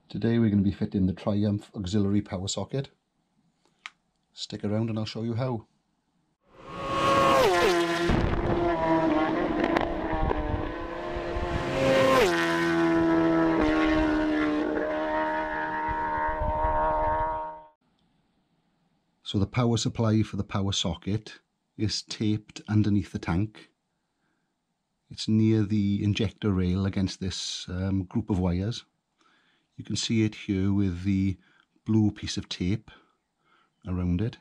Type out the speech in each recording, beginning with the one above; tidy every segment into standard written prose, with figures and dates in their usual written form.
Today we're going to be fitting the Triumph auxiliary power socket. Stick around and I'll show you how. So the power supply for the power socket is taped underneath the tank. It's near the injector rail against this group of wires. You can see it here with the blue piece of tape around it.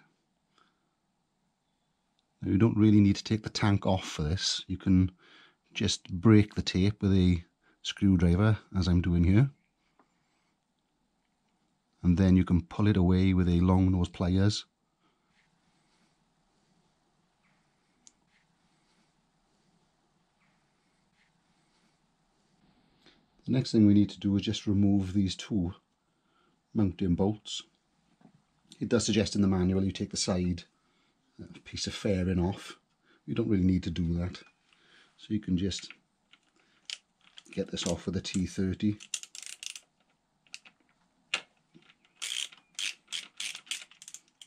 Now, you don't really need to take the tank off for this. You can just break the tape with a screwdriver, as I'm doing here. And then you can pull it away with a long nose pliers. The next thing we need to do is just remove these two mounting bolts. It does suggest in the manual you take the side piece of fairing off. You don't really need to do that. So you can just get this off with a T30.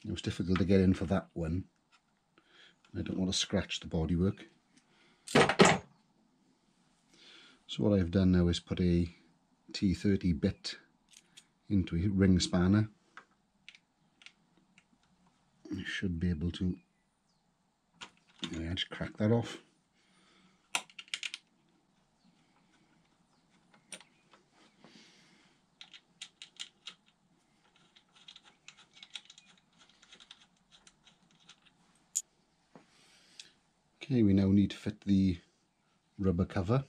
It was difficult to get in for that one. I don't want to scratch the bodywork. So what I've done now is put a T30 bit into a ring spanner. I should be able to just crack that off. Okay, we now need to fit the rubber cover.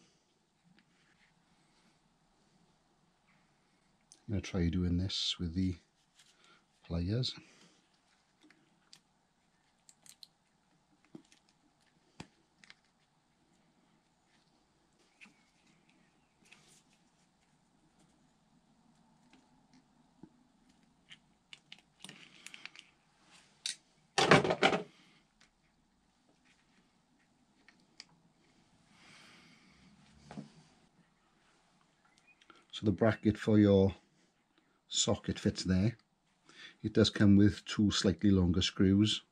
I'm going to try doing this with the pliers. So the bracket for your socket fits there. It does come with two slightly longer screws.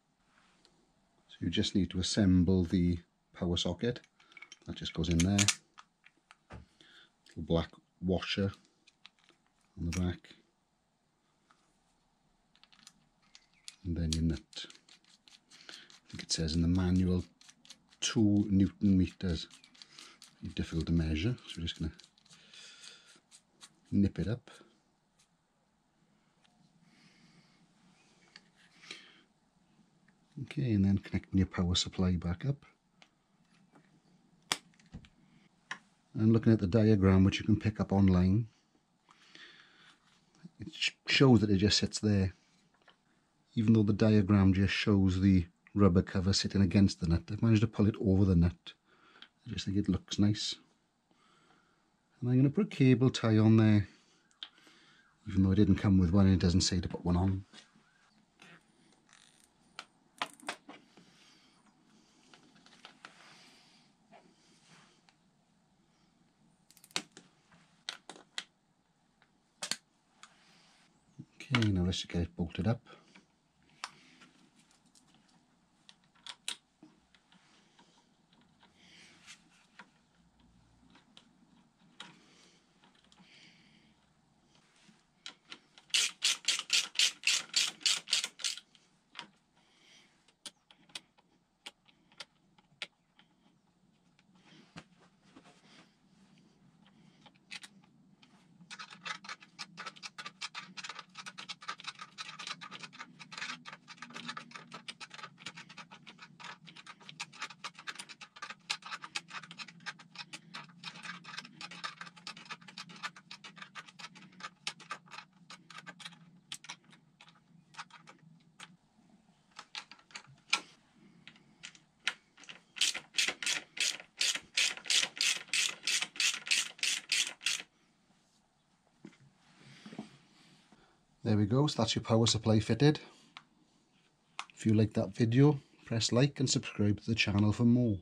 So you just need to assemble the power socket. That just goes in there. Little black washer on the back. And then your nut. I think it says in the manual 2 Newton meters. It's difficult to measure, so we're just going to nip it up. Okay, and then connecting your power supply back up. And looking at the diagram, which you can pick up online, it shows that it just sits there. Even though the diagram just shows the rubber cover sitting against the nut, I've managed to pull it over the nut. I just think it looks nice. And I'm going to put a cable tie on there, even though it didn't come with one and it doesn't say to put one on. Okay, now let's get it bolted up. There we go, so that's your power supply fitted. If you like that video, press like and subscribe to the channel for more.